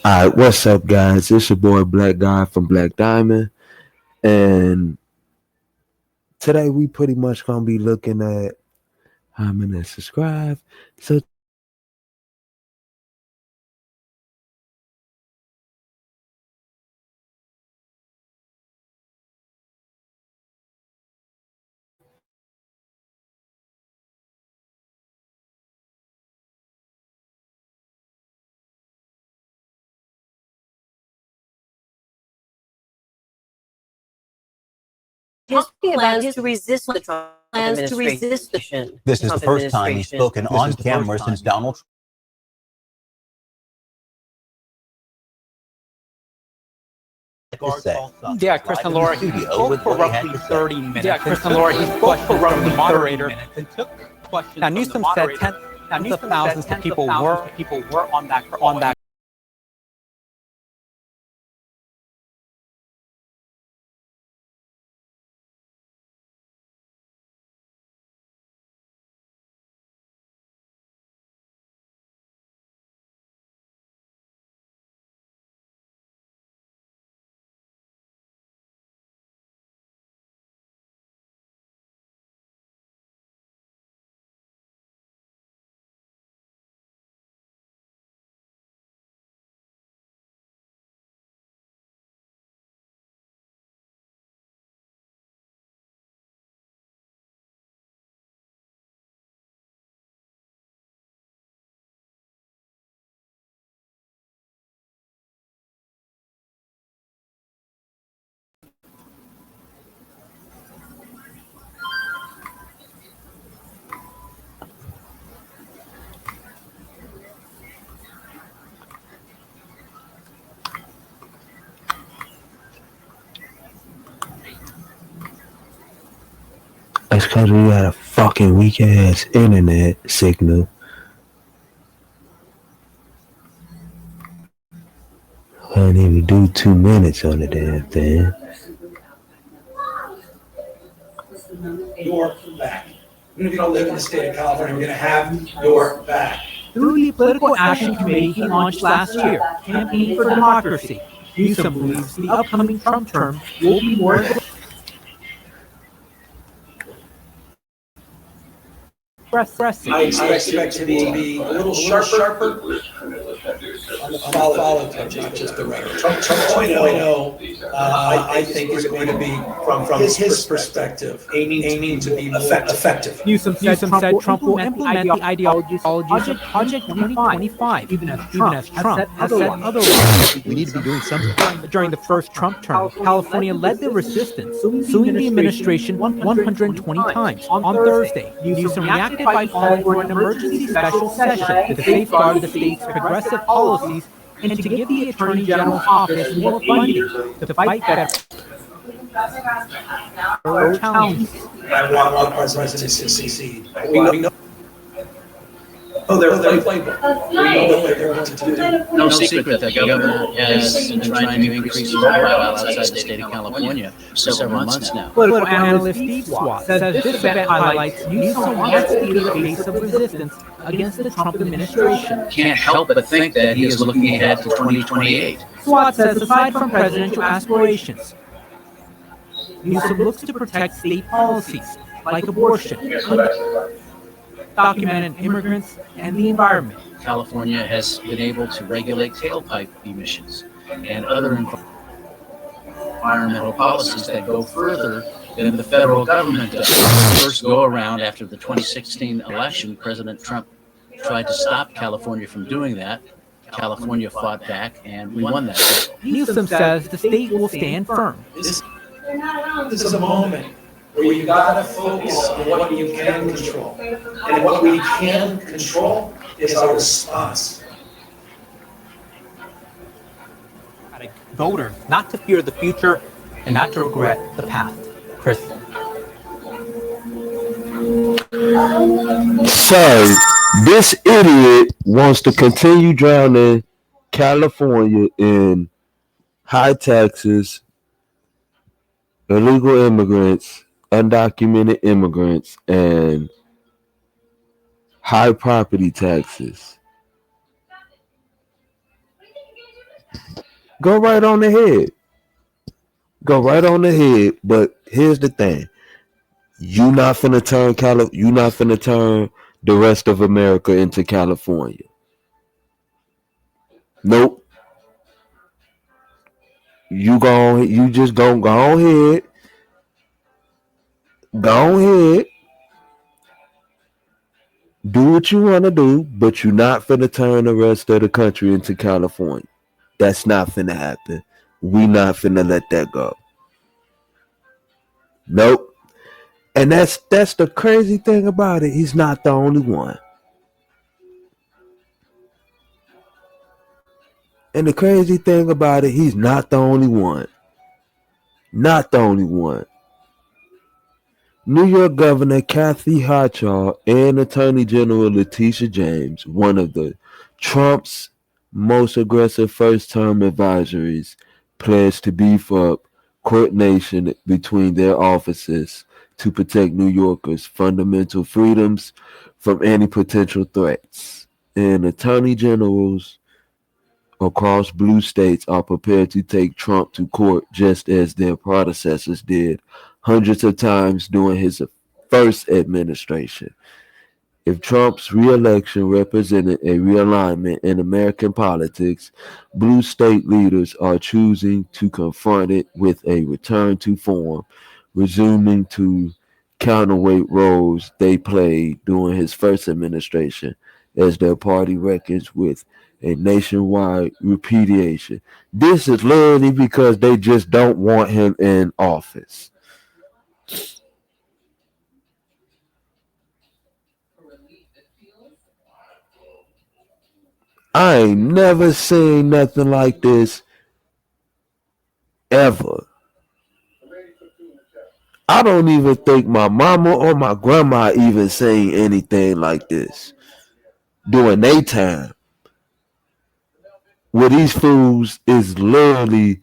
All right, what's up, guys? It's your boy Black Guy from Black Diamond, and today we pretty much gonna be looking at how many subscribe. So today we pretty much gonna be looking at his plans to resist the Trump administration. This is the first time he's spoken on camera since Donald Trump. Yeah, Chris and Laura, he spoke for roughly 30 minutes. Yeah, Chris and Laura, he spoke for roughly moderator and took questions. Now, Newsom said tens of thousands of people were on that. it's because we got a fucking weak ass internet signal. Can't even do 2 minutes on the damn thing. Your back. Even if you don't live in the state of California, we're going to have your back. Through the Political Action Committee he launched last year, Campaign for Democracy, Newsom believes the upcoming Trump term will be more aggressive. I expect it to be a little sharper on the politics, not just the rhetoric. Trump 2.0, I think, is going to be, from his perspective, aiming to be more effective. Newsom said Trump will implement the ideologies of Project 2025, even as Trump has said otherwise. We need to be doing something. During the first Trump term, California led the resistance, suing the administration 120 times. On Thursday, Newsom reacted by calling for an emergency special session to safeguard the state's progressive policies and to give the Attorney General's office more funding to fight federal challenges. I want the president to succeed. We know. Oh, they're playbook. We know what they're going to do. No secret that the governor has been trying to increase morale outside the state of California for several months now. Political analyst Steve Swat says this event highlights Newsom wants to be the face of resistance against the Trump administration. Can't help but think that he is looking ahead to 2028. Swat says aside from presidential aspirations, Newsom looks to protect state policies like abortion, undocumented immigrants, and the environment. California has been able to regulate tailpipe emissions and other environmental policies that go further than the federal government does. First go around after the 2016 election, President Trump tried to stop California from doing that. California fought back, and we won that. Newsom says the state will stand firm. This is a moment where you got to focus on what you can control. And what we can control is our response. Voters not to fear the future and not to regret the past. Chris. So, this idiot wants to continue drowning California in high taxes, illegal immigrants, undocumented immigrants, and high property taxes. Go right on the head. Go right on the head. But here's the thing: you not finna turn the rest of America into California. Nope. You just go ahead. Go ahead. Do what you want to do, but you're not finna turn the rest of the country into California. That's not finna happen. We not finna let that go. Nope. And that's the crazy thing about it. He's not the only one. And the crazy thing about it, he's not the only one. Not the only one. New York Governor Kathy Hochul and Attorney General Letitia James, one of the Trump's most aggressive first-term advisories, pledged to beef up coordination between their offices to protect New Yorkers' fundamental freedoms from any potential threats. And attorney generals across blue states are prepared to take Trump to court just as their predecessors did hundreds of times during his first administration. If Trump's re-election represented a realignment in American politics, blue state leaders are choosing to confront it with a return to form, resuming to counterweight roles they played during his first administration as their party reckons with a nationwide repudiation. This is literally because they just don't want him in office. I ain't never seen nothing like this ever. I don't even think my mama or my grandma even seen anything like this during their time. Where these fools is literally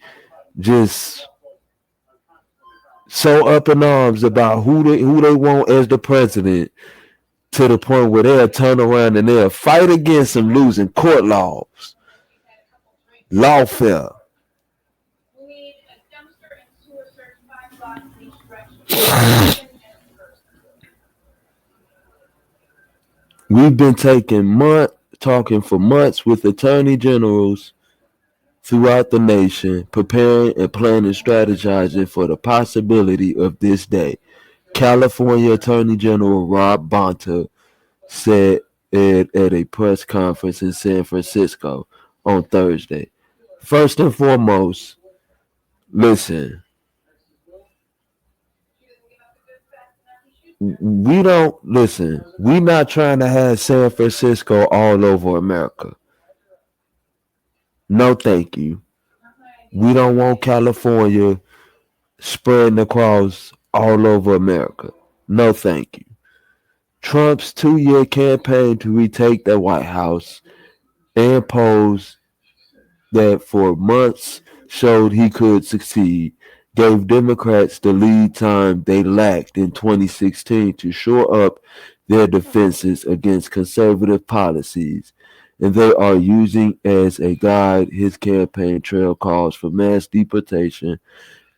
just so up in arms about who they want as the president, to the point where they'll turn around and they'll fight against him losing court laws. Lawfare. We've been talking for months with attorney generals throughout the nation, preparing and planning, strategizing for the possibility of this day. California Attorney General Rob Bonta said at a press conference in San Francisco on Thursday. First and foremost, listen, we're not trying to have San Francisco all over America. No, thank you. We don't want California spreading across all over America. No, thank you. Trump's 2-year campaign to retake the White House and pose that for months showed he could succeed, gave Democrats the lead time they lacked in 2016 to shore up their defenses against conservative policies, and they are using as a guide his campaign trail calls for mass deportation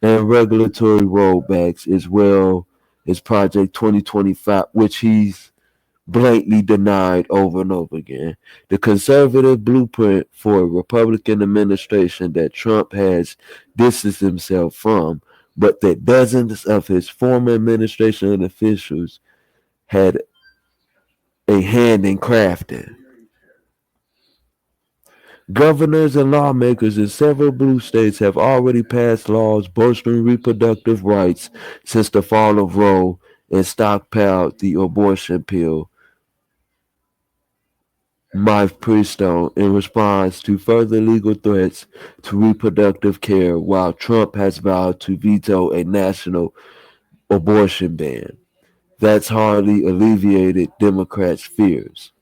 and regulatory rollbacks, as well as Project 2025, which he's blatantly denied over and over again. The conservative blueprint for a Republican administration that Trump has distanced himself from, but that dozens of his former administration officials had a hand in crafting. Governors and lawmakers in several blue states have already passed laws bolstering reproductive rights since the fall of Roe and stockpiled the abortion pill, Mike Priestone, in response to further legal threats to reproductive care, while Trump has vowed to veto a national abortion ban. That's hardly alleviated Democrats' fears.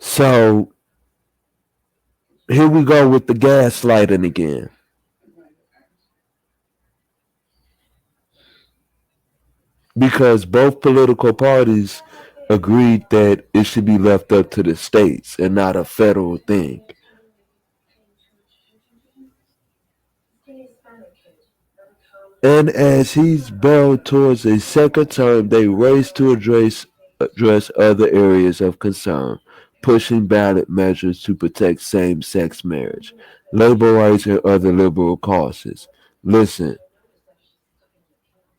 So here we go with the gaslighting again. Because both political parties agreed that it should be left up to the states and not a federal thing. And as he's barreled towards a second term, they race to address other areas of concern, pushing ballot measures to protect same-sex marriage, labor rights, and other liberal causes. Listen,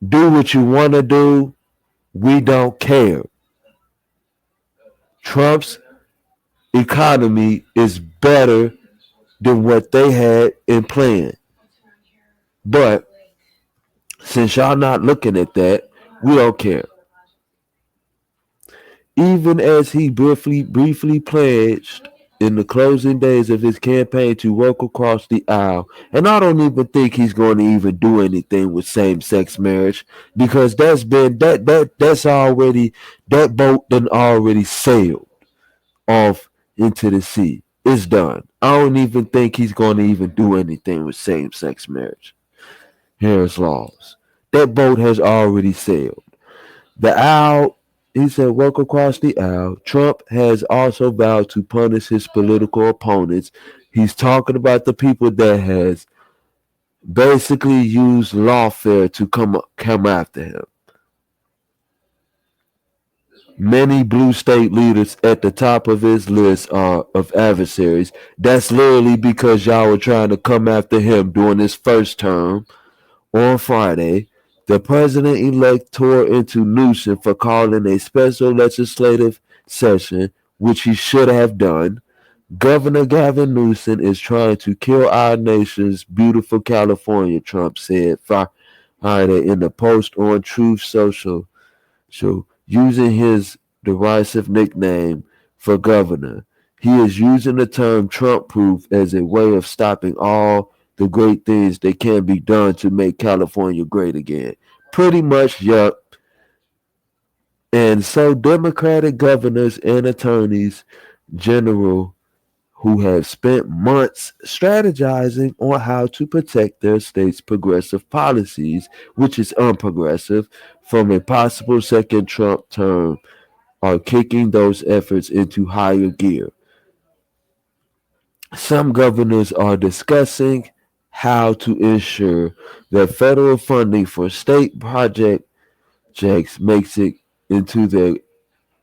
do what you want to do. We don't care. Trump's economy is better than what they had in plan. But since y'all not looking at that, we don't care. Even as he briefly pledged in the closing days of his campaign to walk across the aisle, and I don't even think he's going to even do anything with same-sex marriage, because that's already, that boat done already sailed off into the sea. It's done. I don't even think he's going to even do anything with same-sex marriage. Harris laws. That boat has already sailed. The aisle, he said, walk across the aisle. Trump has also vowed to punish his political opponents. He's talking about the people that has basically used lawfare to come after him. Many blue state leaders at the top of his list are of adversaries. That's literally because y'all were trying to come after him during his first term. On Friday, the president-elect tore into Newsom for calling a special legislative session, which he should have done. Governor Gavin Newsom is trying to kill our nation's beautiful California, Trump said Friday in the post on Truth Social, using his derisive nickname for governor. He is using the term Trump-proof as a way of stopping all the great things that can be done to make California great again. Pretty much, yup. And so Democratic governors and attorneys general who have spent months strategizing on how to protect their state's progressive policies, which is unprogressive, from a possible second Trump term, are kicking those efforts into higher gear. Some governors are discussing how to ensure that federal funding for state projects makes it into their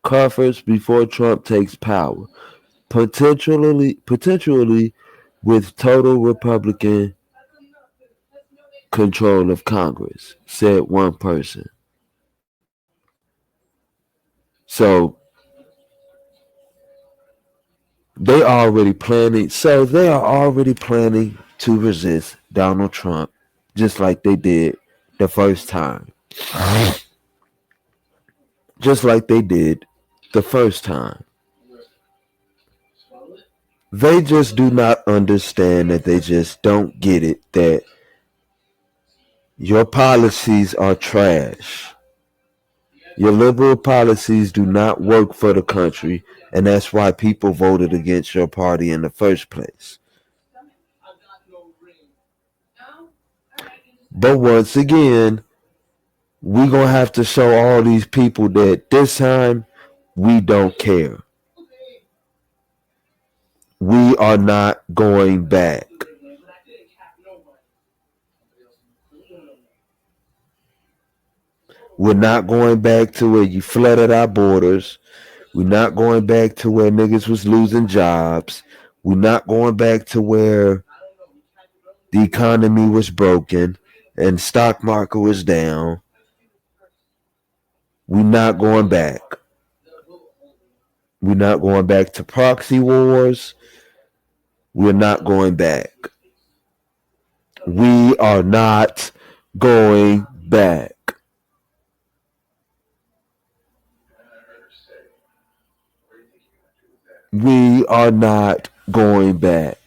coffers before Trump takes power, potentially with total Republican control of Congress, said one person. So they are already planning to resist Donald Trump, just like they did the first time. Just like they did the first time. They just do not understand that they just don't get it, that your policies are trash. Your liberal policies do not work for the country, and that's why people voted against your party in the first place. But once again, we're going to have to show all these people that this time we don't care. We are not going back. We're not going back to where you flooded our borders. We're not going back to where niggas was losing jobs. We're not going back to where the economy was broken and stock market was down. We're not going back. We're not going back to proxy wars. We're not going back. We are not going back. We are not going back.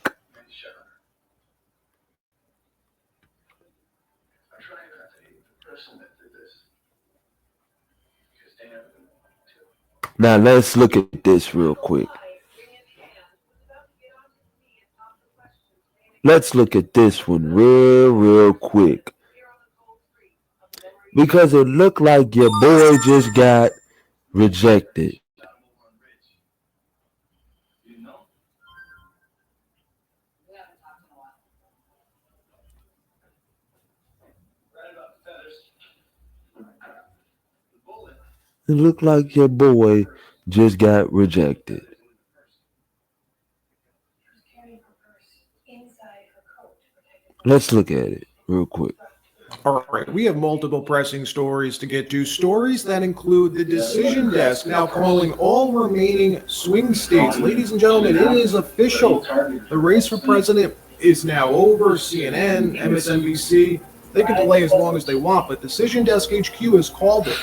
Now let's look at this real quick. Let's look at this one real quick. Because it looked like your boy just got rejected. It looked like your boy just got rejected. Let's look at it real quick. All right, we have multiple pressing stories to get to. Stories that include the decision desk now calling all remaining swing states. Ladies and gentlemen, it is official. The race for president is now over. CNN, MSNBC, they can delay as long as they want, but Decision Desk HQ has called it.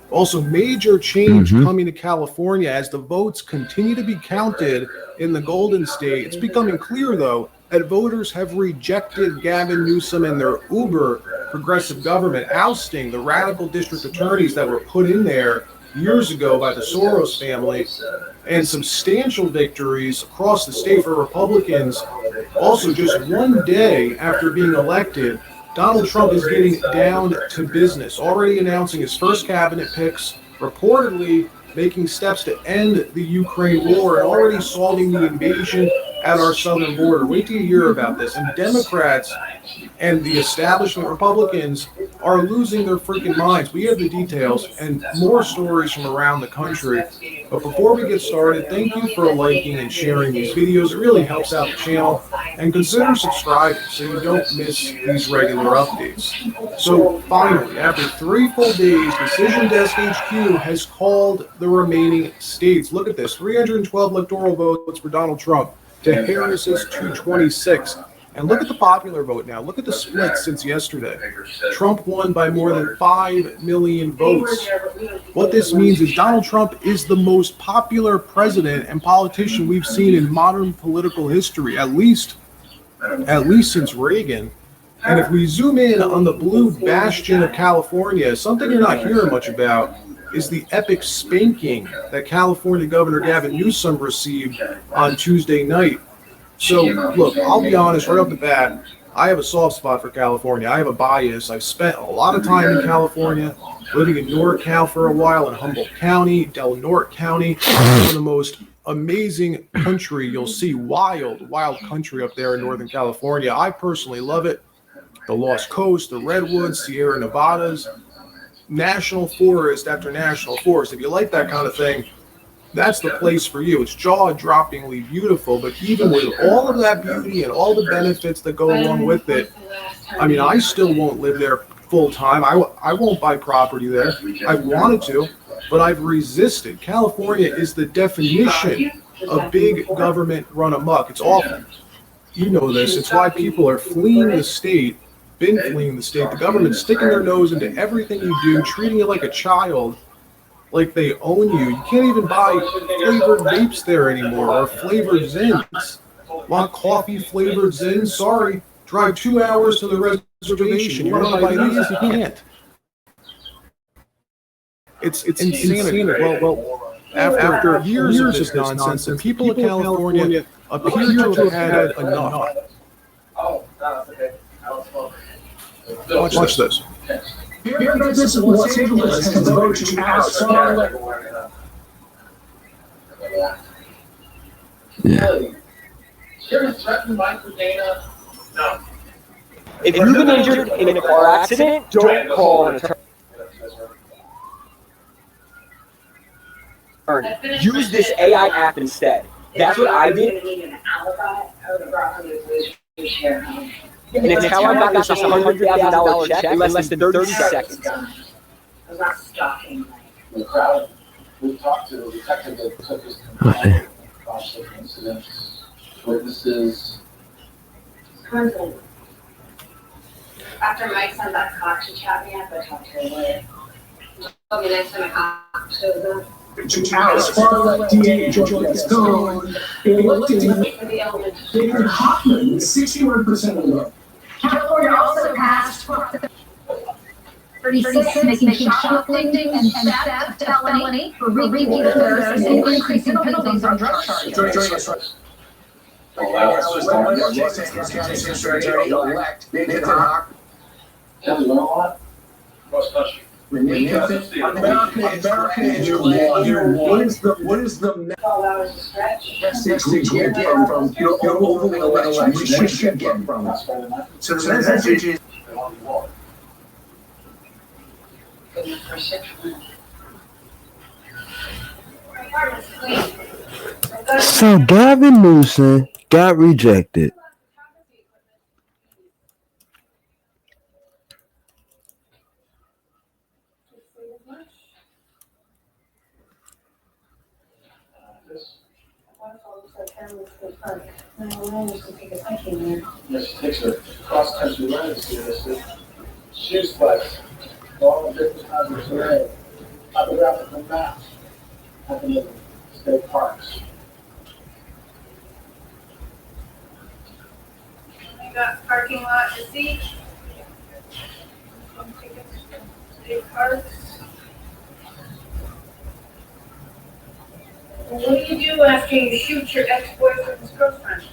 Also, major change coming to California as the votes continue to be counted in the Golden State. It's becoming clear, though, that voters have rejected Gavin Newsom and their uber progressive government, ousting the radical district attorneys that were put in there years ago by the Soros family, and substantial victories across the state for Republicans. Also, just one day after being elected, Donald Trump is getting down to business, already announcing his first cabinet picks, reportedly making steps to end the Ukraine war, and already solving the invasion at our southern border. Wait till you hear about this. And Democrats and the establishment Republicans are losing their freaking minds. We have the details and more stories from around the country. But before we get started, thank you for liking and sharing these videos. It really helps out the channel. And consider subscribing so you don't miss these regular updates. So finally, after 3 full days, Decision Desk HQ has called the remaining states. Look at this, 312 electoral votes for Donald Trump to Harris's 226. And look at the popular vote now. Look at the split since yesterday. Trump won by more than 5 million votes. What this means is Donald Trump is the most popular president and politician we've seen in modern political history, at least since Reagan. And if we zoom in on the blue bastion of California, something you're not hearing much about is the epic spanking that California Governor Gavin Newsom received on Tuesday night. So, look, I'll be honest right off the bat, I have a soft spot for California. I have a bias. I've spent a lot of time in California, living in NorCal for a while, in Humboldt County, Del Norte County, one of the most amazing country you'll see, wild country up there in Northern California. I personally love it. The Lost Coast, the Redwoods, Sierra Nevadas, national forest after national forest. If you like that kind of thing, that's the place for you. It's jaw-droppingly beautiful, but even with all of that beauty and all the benefits that go along with it, I mean, I still won't live there full-time. I won't buy property there. I've wanted to, but I've resisted. California is the definition of big government run amok. It's awful. You know this. It's why people are fleeing the state, been fleeing the state. The government's sticking their nose into everything you do, treating you like a child, like they own you. You can't even buy flavored vapes there anymore, or flavored Zins. Want coffee flavored Zins? Sorry. Drive 2 hours to the reservation. You want to buy these? You can't. It's insanity. Well, after years of this nonsense, the people of California appear to have had enough. Watch this. This is Los Angeles has voted to outside. You're threatened by Dana. No. If you've been injured in a car accident, don't call an attorney. Use this AI app instead. That's what I did. And it's how I got this $100,000 check in less than 30 seconds. The crowd, we talked to the detective that took his complaint across the incident, witnesses. After Mike sent that cop to chat me up, I talked to her lawyer. Told me next time a cop shows up. As far as DA George Stone, they looked into David Hoffman with 61% of the vote. California also passed 36, making shoplifting and theft a felony for repeat offenders and increasing penalties on drug charges. Joining us right Elect Nathan Hawk. America is your what is the message to get from your overall election? We should get from it. So the message is. So Gavin Newsom got rejected. Yes, she takes a cross-country run to see this. Shoes flex. All the different kinds of terrain. Topographical maps. Happening in state parks. I got parking lot receipt. State parks. Well, what do you do after you shoot your ex-boyfriend's girlfriend?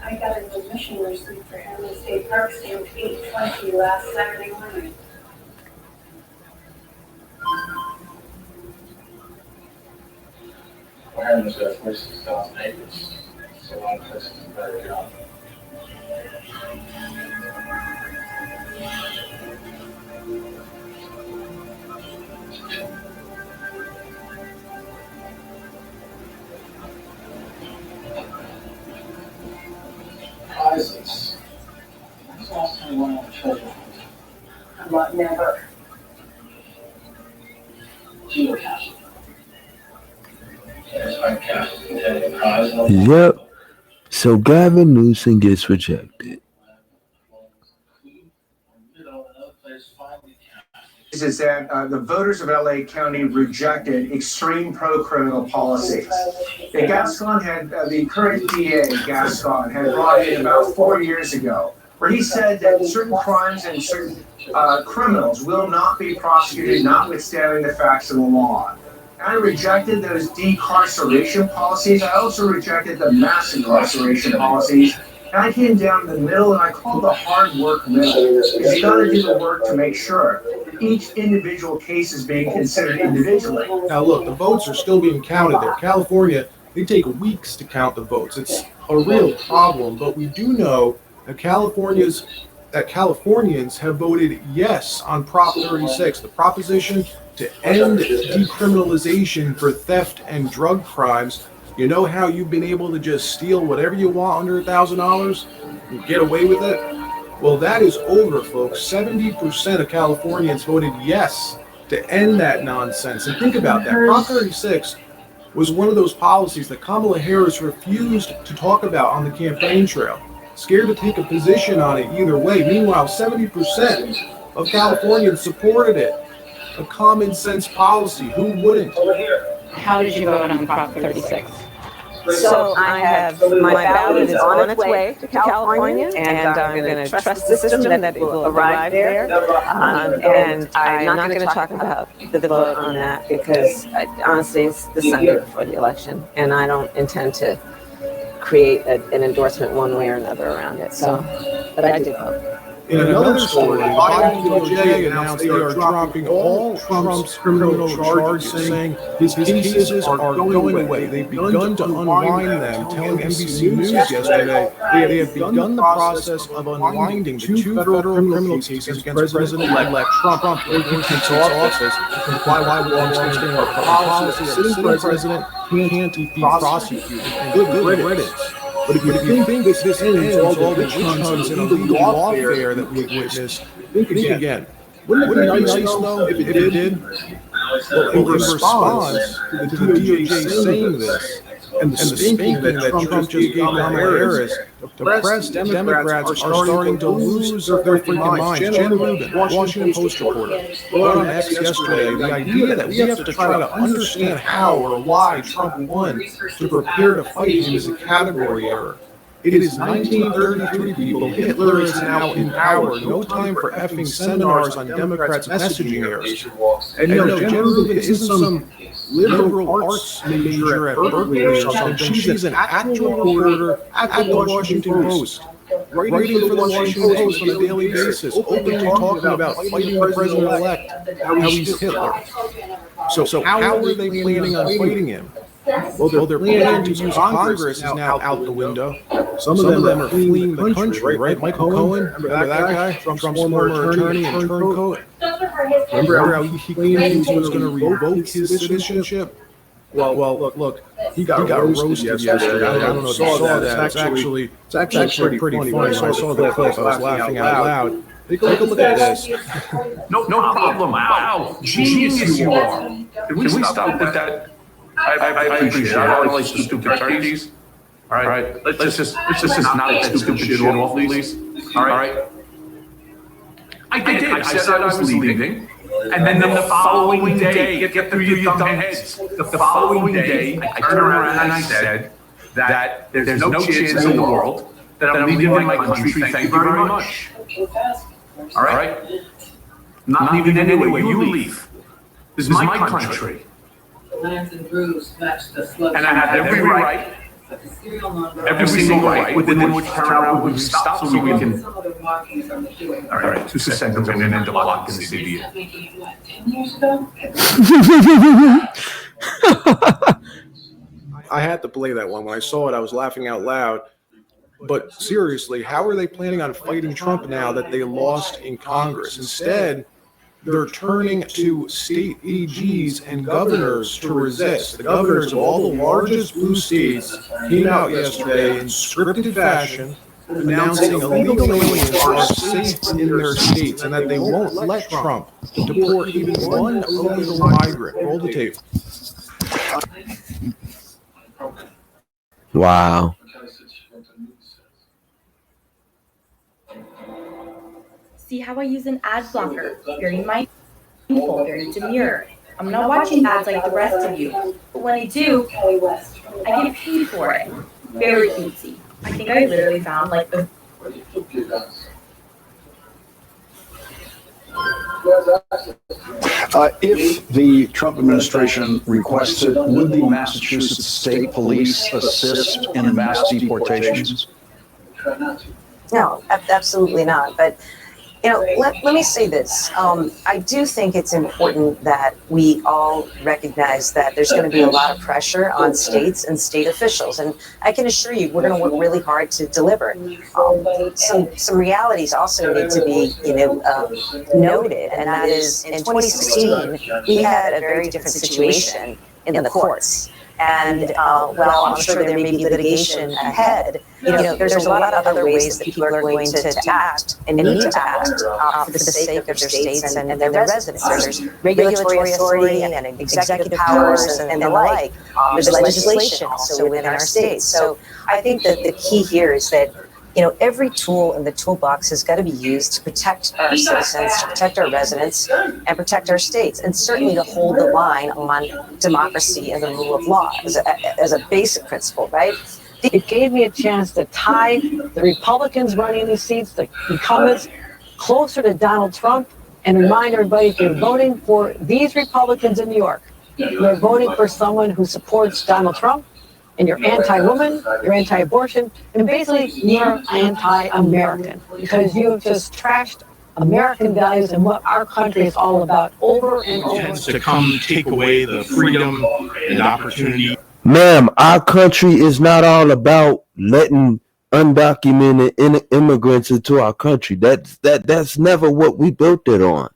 I got an admission receipt for him in State Park stamped 8/20 last Saturday morning. Ireland's got 46,000 acres, so a lot of places are better job. Prizes. When's the last time you went on a treasure hunt? What, never. Geocaching. There's find caches containing a prize. Yep. So Gavin Newsom gets rejected. Is that the voters of LA County rejected extreme pro-criminal policies. And Gascon had, the current DA, Gascon, had brought in about 4 years ago, where he said that certain crimes and certain criminals will not be prosecuted, notwithstanding the facts of the law. And I rejected those decarceration policies. I also rejected the mass incarceration policies. And I came down the middle, and I called the hard work middle, because you got to do the work to make sure that each individual case is being considered individually. Now look, the votes are still being counted there. California, they take weeks to count the votes. It's a real problem, but we do know that Californians have voted yes on Prop 36, the proposition to end decriminalization for theft and drug crimes. You know how you've been able to just steal whatever you want under $1,000 and get away with it? Well, that is over, folks. 70% of Californians voted yes to end that nonsense. And think about that. Prop 36 was one of those policies that Kamala Harris refused to talk about on the campaign trail. Scared to take a position on it either way. Meanwhile, 70% of Californians supported it. A common sense policy. Who wouldn't? How did you vote on Prop 36? So I have, my ballot is on its way to California, and I'm going to trust the system that it will arrive there. And I'm not going to talk about the vote on that because honestly, it's the Sunday before the election, and I don't intend to create an endorsement one way or another around it. So, but I did vote. In another story, the Biden DOJ announced they are dropping all Trump's criminal charges, saying his cases are going away. They've begun to unwind them, telling NBC News yesterday they have begun the process of unwinding the two federal criminal cases against President-elect Trump if he takes office to comply with longstanding policy that a sitting president can't be prosecuted. Good riddance. But if you think this ends all the witch hunts and illegal lawfare that we've witnessed, think again. Wouldn't it be nice, though, if it did? Well, in response to the DOJ saying this, and the spanking that Trump just gave Kamala Harris, depressed Democrats are starting to lose their freaking minds. Jen Rubin, Washington Post reporter, wrote on X yesterday the idea that we have to try to understand how or why Trump won to prepare to fight him is a category error. It is 1933, people. Hitler is now in power. No time for effing seminars on Democrats' messaging errors. And you know, Jen Rubin isn't some liberal arts major at Berkeley or something. She's an actual reporter at the Washington Post. writing for the Washington Post on a daily basis, openly talking about fighting the president-elect, how he's Hitler. So how are they planning on fighting him? Well, they're planning to use Congress is now out the window. Some of them are fleeing the country, right? Michael Cohen, remember that guy? Trump's former attorney and turncoat. Remember how he claimed he was going to revoke his citizenship? Well, look, he got roasted yesterday. I don't know if you saw that. It's actually pretty funny. When I saw the clip, I was laughing out loud. Take a look at this. No problem. Wow, genius you are. Can we stop with that? I appreciate it. I don't like the stupid turkeys. All right, let's just knock that stupid shit off, please. All right. I did. I said I was leaving. And then the following day, get through your dumb heads. The following day, I turned around and I said that there's no chance in the world that I'm leaving my country. Thank you very much. All right? Not leaving anywhere. You leave. This is my country. And I have every right, every single right within which turnaround we stop so we can. All right, 2 seconds and then end up blocking this idiot. I had to play that one. When I saw it, I was laughing out loud. But seriously, how are they planning on fighting Trump now that they lost in Congress? Instead, they're turning to state AGs and governors to resist. The governors of all the largest blue states came out yesterday in scripted fashion announcing illegal aliens are safe in their states and that they won't let Trump deport even one illegal migrant. Roll the tape. Wow. See how I use an ad blocker? Very mindful, very demure. I'm not watching ads like the rest of you. But when I do, I get paid for it. Very cutesy. I think I literally found like the... If the Trump administration requests it, would the Massachusetts State Police assist in mass deportations? No, absolutely not. But let me say this. I do think it's important that we all recognize that there's going to be a lot of pressure on states and state officials. And I can assure you, we're going to work really hard to deliver. Some realities also need to be, noted. And that is, in 2016, we had a very different situation in the courts. And while I'm sure there may be litigation ahead, there's a lot of other ways that people are going to act and need to act for the sake of their states and their residents. There's regulatory authority and executive powers and the like. There's legislation also within our states. So I think that the key here is that every tool in the toolbox has got to be used to protect our citizens, to protect our residents, and protect our states, and certainly to hold the line on democracy and the rule of law as a basic principle, right? It gave me a chance to tie the Republicans running these seats, the incumbents, closer to Donald Trump, and remind everybody, if you're voting for these Republicans in New York, you're voting for someone who supports Donald Trump, and you're anti-woman, you're anti-abortion, and basically you're anti-American because you have just trashed American values and what our country is all about over and over. To come take away the freedom and opportunity. Ma'am, our country is not all about letting undocumented immigrants into our country. That's never what we built it on.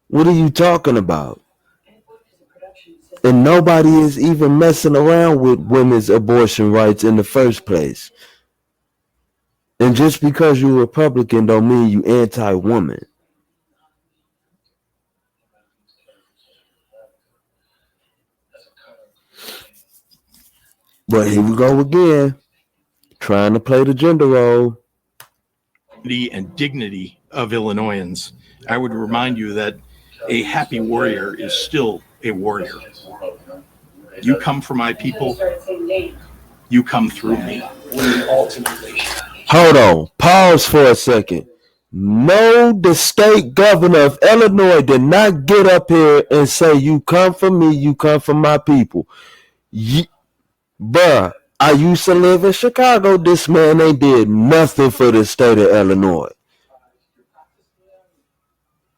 What are you talking about? And nobody is even messing around with women's abortion rights in the first place. And just because you're Republican don't mean you anti-woman. But here we go again, trying to play the gender role. And dignity of Illinoisans. I would remind you that a happy warrior is still a warrior. You come for my people, you come through me. Hold on, pause for a second. No, the state governor of Illinois did not get up here and say, you come for me, you come for my people. Bruh, I used to live in Chicago. This man ain't did nothing for the state of Illinois.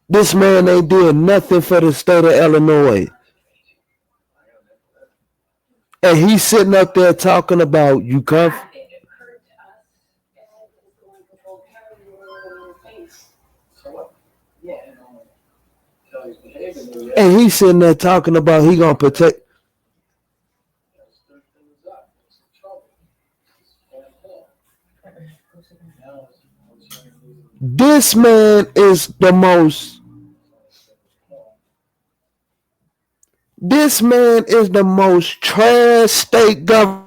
This man ain't did nothing for the state of Illinois. And he's sitting up there talking about you come. And he's sitting there talking about he gonna protect. This man is the most. This man is the most trash state government.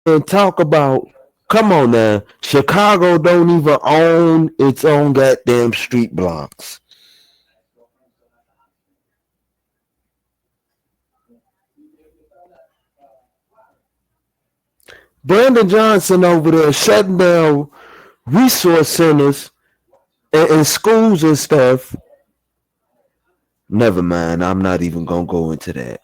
And talk about, come on now, Chicago don't even own its own goddamn street blocks. Brandon Johnson over there shutting down resource centers and schools and stuff. Never mind, I'm not even gonna go into that.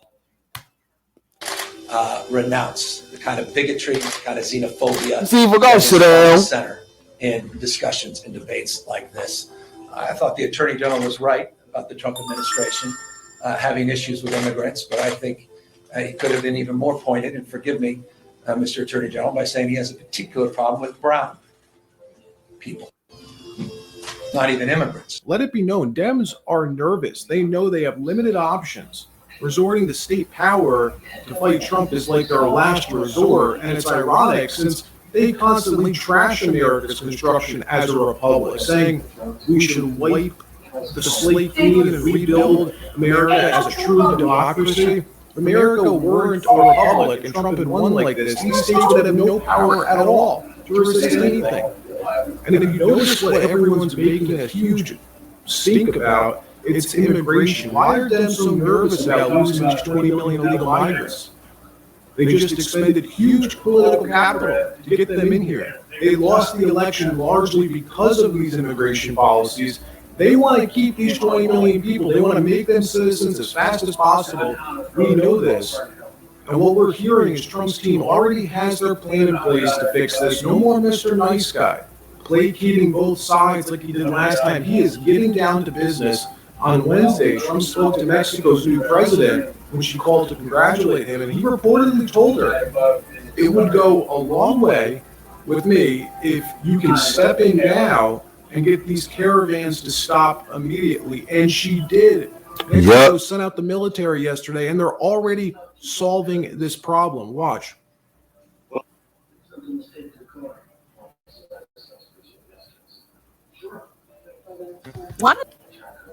Renounce the kind of bigotry, the kind of xenophobia. Ziva, go sit down. Center in discussions and debates like this. I thought the Attorney General was right about the Trump administration having issues with immigrants, but I think he could have been even more pointed, and forgive me, Mr. Attorney General, by saying he has a particular problem with brown people, not even immigrants. Let it be known, Dems are nervous. They know they have limited options. Resorting to state power to fight Trump is like their last resort, and it's ironic since they constantly trash America's construction as a republic, saying we should wipe the slate clean and rebuild America as a true democracy. If America weren't a republic and Trump had won like this, these states would have no power at all to resist anything. And if you notice what everyone's making a huge stink about, it's immigration. Why are Dems so nervous about losing these 20 million illegal migrants? They just expended huge political capital to get them in here. They lost the election largely because of these immigration policies. They want to keep these 20 million people. They want to make them citizens as fast as possible. We know this. And what we're hearing is Trump's team already has their plan in place to fix this. No more Mr. Nice Guy, placating both sides like he did last time. He is getting down to business. On Wednesday, Trump spoke to Mexico's new president when she called to congratulate him, and he reportedly told her it would go a long way with me if you can step in now and get these caravans to stop immediately. And she did. Mexico sent out the military yesterday, and they're already solving this problem. Watch. One of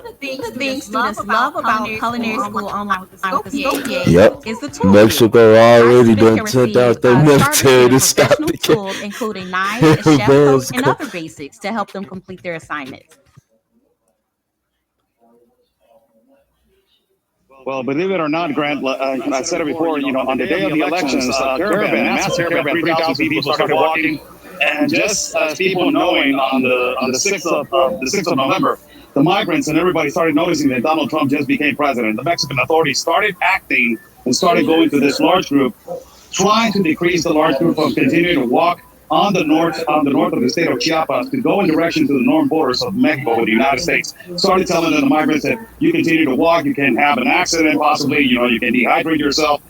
the things students love about culinary school online with the Scopus is the tools. Mexico already done sent out their military to stop the tools, including knives, chef coats, and other basics to help them complete their assignments. Well, believe it or not, Grant, I said it before, on the day of the elections, massive caravan, 3,000 people started walking. And just as people knowing on the 6th of November, the migrants and everybody started noticing that Donald Trump just became president. The Mexican authorities started acting and started going to this large group, trying to decrease the large group from continuing to walk on the north of the state of Chiapas to go in direction to the northern borders of Mexico with the United States. Started telling the migrants that you continue to walk, you can have an accident possibly, you can dehydrate yourself,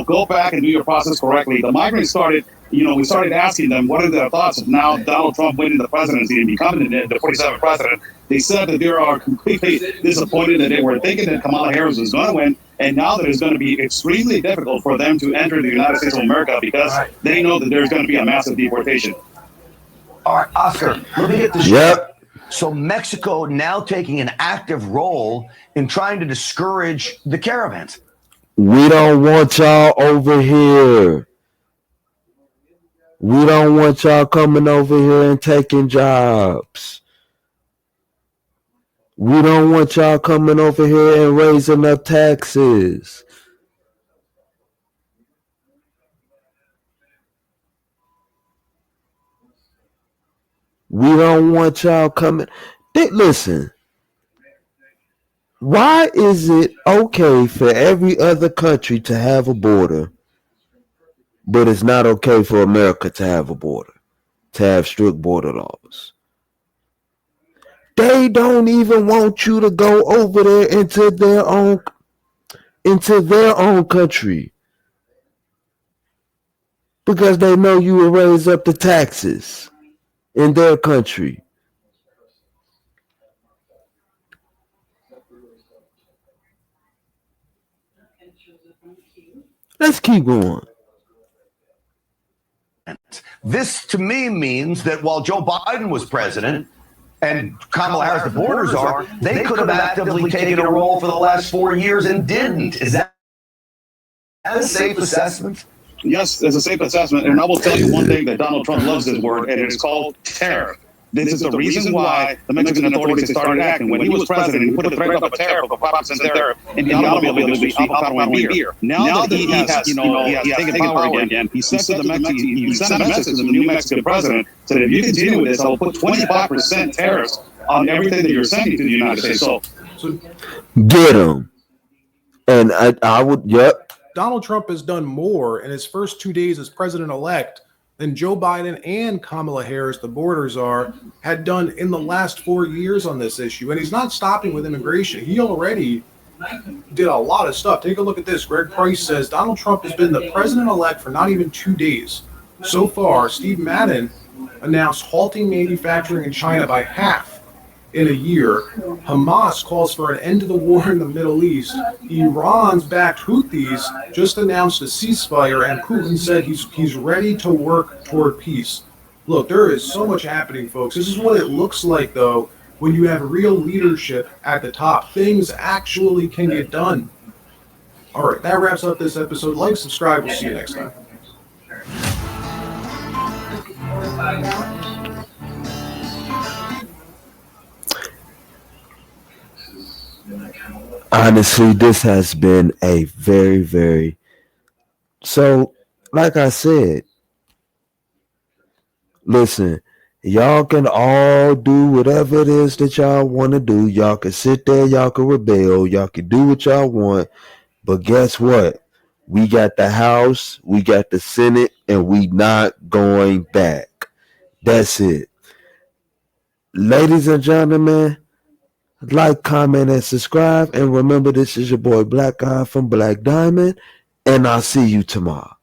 go back and do your process correctly. The migrants started, we started asking them what are their thoughts of now Donald Trump winning the presidency and becoming the 47th president. They said that they are completely disappointed, that they were thinking that Kamala Harris was going to win, and now that it's going to be extremely difficult for them to enter the United States of America because they know that there's going to be a massive deportation. All right, Oscar, let me get this straight. So Mexico now taking an active role in trying to discourage the caravans. We don't want y'all over here. We don't want y'all coming over here and taking jobs. We don't want y'all coming over here and raising up taxes. We don't want y'all coming. Listen, why is it okay for every other country to have a border, but it's not okay for America to have a border, to have strict border laws? They don't even want you to go over there into their own country because they know you will raise up the taxes in their country. Let's keep going. This to me means that while Joe Biden was president and Kamala Harris, the borders are, they could have actively taken a role for the last 4 years and didn't. Is that a safe assessment? Yes, it's a safe assessment. And I will tell you one thing that Donald Trump loves this word, and it's called tariff. This is the reason why the Mexican authorities started acting. When he was president, he put a threat of a tariff of a 5% tariff in the automobile industry, avocado and beer. Now that he has taken power again, he sent a message to the new Mexican president, said, if you continue with this, I'll put 25% tariffs on everything that you're sending to the United States. So get him. And I would, yep. Donald Trump has done more in his first 2 days as president-elect than Joe Biden and Kamala Harris, the borders are, had done in the last 4 years on this issue. And he's not stopping with immigration. He already did a lot of stuff. Take a look at this. Greg Price says Donald Trump has been the president-elect for not even 2 days. So far, Steve Madden announced halting manufacturing in China by half in a year. Hamas calls for an end to the war in the Middle East. Iran's backed Houthis just announced a ceasefire, and Putin said he's ready to work toward peace. Look, there is so much happening, folks. This is what it looks like, though, when you have real leadership at the top. Things actually can get done. All right, that wraps up this episode. Like, subscribe. We'll see you next time. Honestly, this has been a very, so like I said, listen, y'all can all do whatever it is that y'all want to do. Y'all can sit there, y'all can rebel, y'all can do what y'all want, but guess what? We got the House, we got the Senate, and we not going back. That's it. Ladies and gentlemen, like, comment, and subscribe. And remember, this is your boy Black Guy from Black Diamond. And I'll see you tomorrow.